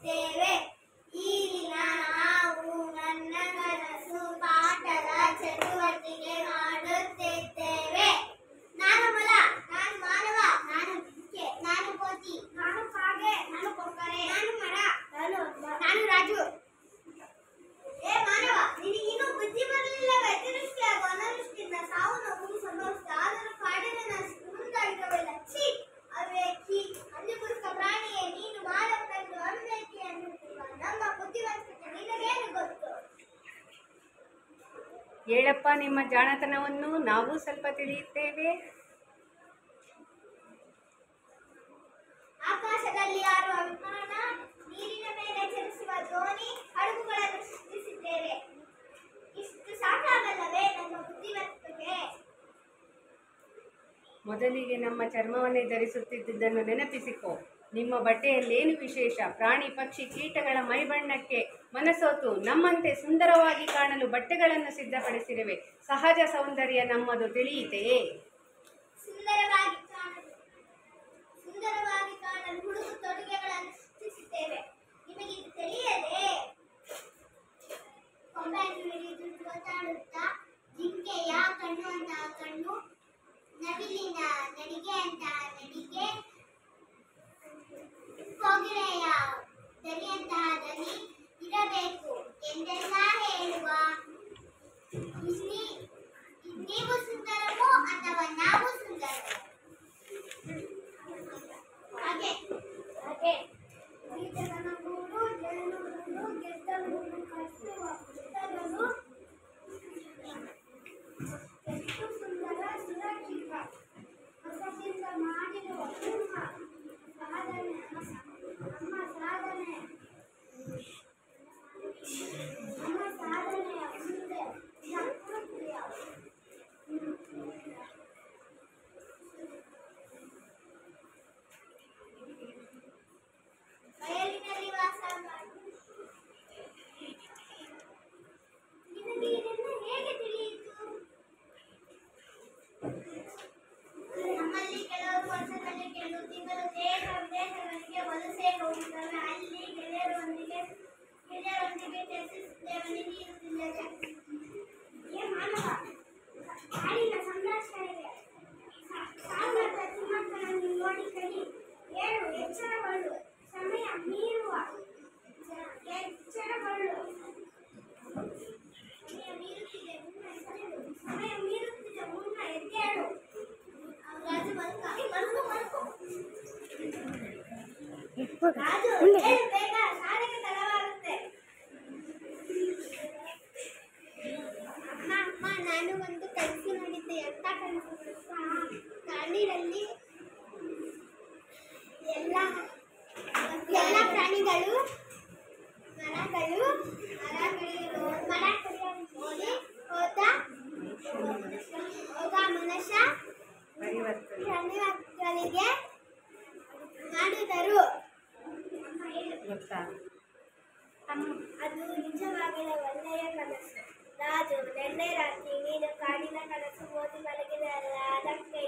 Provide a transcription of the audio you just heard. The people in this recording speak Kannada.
ತಿಳಿಯುತ್ತೇವೆ. ಈಗಿನ ನಾವು ನನ್ನ ಕನಸು ಪಾಠದ ಚಟುವಟಿಕೆ ಮಾಡುತ್ತಿದ್ದೇವೆ. ನಾನು ಮೊಲ, ನಾನು ಮಾನವ, ನಾನು ಜಿಂಕೆ, ನಾನು ಕೋತಿ, ನಾನು ಕಾಗೆ, ನಾನು ಕೊಕ್ಕರೆ, ನಾನು ಮರ, ನಾನು ರಾಜು. ಏ ಮಾನವ, ನಿನಗಿನ್ನೂ ಬುದ್ಧಿ ಬರಲಿಲ್ಲವೇ? ಅತಿವೃಷ್ಟಿ ಹಾಗೂ ಅನಾವೃಷ್ಟಿಯಿಂದ ಸಾವು ನೋವು ಸಂಭವಿಸಿದೆ. ಆದರೂ ಕಾಡಿನ ಮುಂದಾಗಿರಲಿಲ್ಲ. ಛೀ, ಅವೇಕಿ ಅಂಜುಬುರುಕ ಪ್ರಾಣಿಯೇ, ನೀನು ಮಾನವನನ್ನು ಅವಿವೇಕಿ ಅನ್ನುತ್ತಿರುವ ನಮ್ಮ ಬುದ್ಧಿವಂತಿಕೆ ನಿನಗೇನು ಗೊತ್ತು? ಹೇಳಪ್ಪ, ನಿಮ್ಮ ಜಾಣತನವನ್ನು ನಾವು ಸ್ವಲ್ಪ ತಿಳಿಯುತ್ತೇವೆ. ಆಕಾಶದಲ್ಲಿ ಹಾರುವ ವಿಮಾನ, ನೀರಿನ ಮೇಲೆ ಚಲಿಸುವ ದೋಣಿ, ಹಡಗುಗಳನ್ನು ಸೃಷ್ಟಿಸಿದ್ದೇವೆ. ಇಷ್ಟು ಸಾಕಾಗಲ್ಲವೇ ನಮ್ಮ ಬುದ್ಧಿವಂತಿಕೆ? ಮೊದಲಿಗೆ ನಮ್ಮ ಚರ್ಮವನ್ನೇ ಧರಿಸುತ್ತಿದ್ದುದನ್ನು ನೆನಪಿಸಿಕೊ. ನಿಮ್ಮ ಬಟ್ಟೆಯಲ್ಲೇನು ವಿಶೇಷ? ಪ್ರಾಣಿ ಪಕ್ಷಿ ಕೀಟಗಳ ಮೈಬಣ್ಣಕ್ಕೆ ಮನಸೋತು ನಮ್ಮಂತೆ ಸುಂದರವಾಗಿ ಕಾಣಲು ಬಟ್ಟೆಗಳನ್ನು ಸಿದ್ಧಪಡಿಸಿರುವೆ. ಸಹಜ ಸೌಂದರ್ಯ ನಮ್ಮದು, ತಿಳಿಯಿತೆಯೇ? ಸುಂದರವಾಗಿ ಕಾಣಲು ಹುಡುಗು ತೊಡುಗೆಗಳನ್ನು ಸೃಷ್ಟಿಸಿದ್ದೇವೆ. ನಿಮಗೆ ಇದು ತಿಳಿಯದೆ? ಕೊಂಬೆಯನ್ನು ಹಿಡಿದು ಓದಾಡುತ್ತಾ, ಜಿಂಕೆಯ ಕಣ್ಣು ಅಂತಹ ಕಣ್ಣು, ನವಿಲಿನ ನಡಿಗೆ ಅಂತಹ ನಡಿಗೆ, ಕೋಗಿಲೆಯ ದನಿಯಂತಹ ದನಿ ಇರಬೇಕು ಎಂದೆಲ್ಲ ಹೇಳುವ. ನೀವು ಸುಂದರವೋ ಅಥವಾ ನಾವು ಸುಂದರವೋ? ಹಾಗೆ ಗೀತನ ಗೂಡು ಜೇನುಗೂಡು, ಗೆದ್ದಲನ್ನು ಕಟ್ಟುವ ಪುಸ್ತಕಗಳು ಎಷ್ಟು ಸುಂದರ ಸುರಕ್ಷಿತ. ಹೊಸದಿಂದ ಮಾಡಿರುವ ಸಿಂಹ ಸಾಧನೆ, ನಮ್ಮ ಸಾಧನೆಯ ಮುಂದೆ ಪ್ರಕೃತಿಯ ಬಯಲಿನಲ್ಲಿ ವಾಸ ಮಾಡು. ನಿನಗೆ ಇದನ್ನು ಹೇಗೆ ತಿಳಿಯಿತು? ನಮ್ಮಲ್ಲಿ ಕೆಲವರು ವರ್ಷದಲ್ಲಿ ಕೆಲವು ತಿಂಗಳು ದೇಶ ವಿದೇಶಗಳಿಗೆ ವಲಸೆ ಹೋಗುತ್ತವೆ. ಅಲ್ಲಿ ಗೆಳೆಯರೊಂದಿಗೆ ಚರ್ಚಿಸುತ್ತೇವೆ. ನಿನಗಿರುತ್ತಿಲ್ಲದೆ ಏ ಮಾನವ, ಕಾಡಿನ ಸಂರಕ್ಷಣೆಗೆ ಸಾಮರ್ಥ್ಯ ತಿಮ್ಮಕ್ಕನನ್ನು ನೋಡಿ ಕಲಿ. ಏಳು ಎಚ್ಚರಗಳು, ಸಮಯ ಮೀರುವ ಎಚ್ಚರಗಳು. ಸಮಯ ಮೀರುತ್ತಿದೆ, ಮುನ್ನ ಎದ್ದೇಳು. ರಾಜು ಮಲ್ಕು. ರಾಜು ಹೇಳು ಬೇಗ, ಶಾಲೆಗೆ ತಡವಾಗುತ್ತೆ. ಅಮ್ಮ, ನಾನು ಒಂದು ಕನಸು ನೋಡಿದ್ದೆ. ಎಂತ ಕನಸು ಗೊತ್ತಾ? ಕಾಡಿನಲ್ಲಿ ಎಲ್ಲ ಪ್ರಾಣಿಗಳು ಮರಗಳು ಹೋಗ ಮನುಷ್ಯ ಪ್ರಾಣಿಗಳಿಗೆ ಮಾಡಿದರು. ಅದು ನಿಜವಾಗಲೇ ಒಳ್ಳೆಯ ಕನಸು. ರಾಜು, ನಿನ್ನೆ ರಾತ್ರಿ ನೀನು ಕಾಡಿನ ಕನಸು ಓದಿ ಮಲಗಿದಲ್ಲ, ಅದಕ್ಕೆ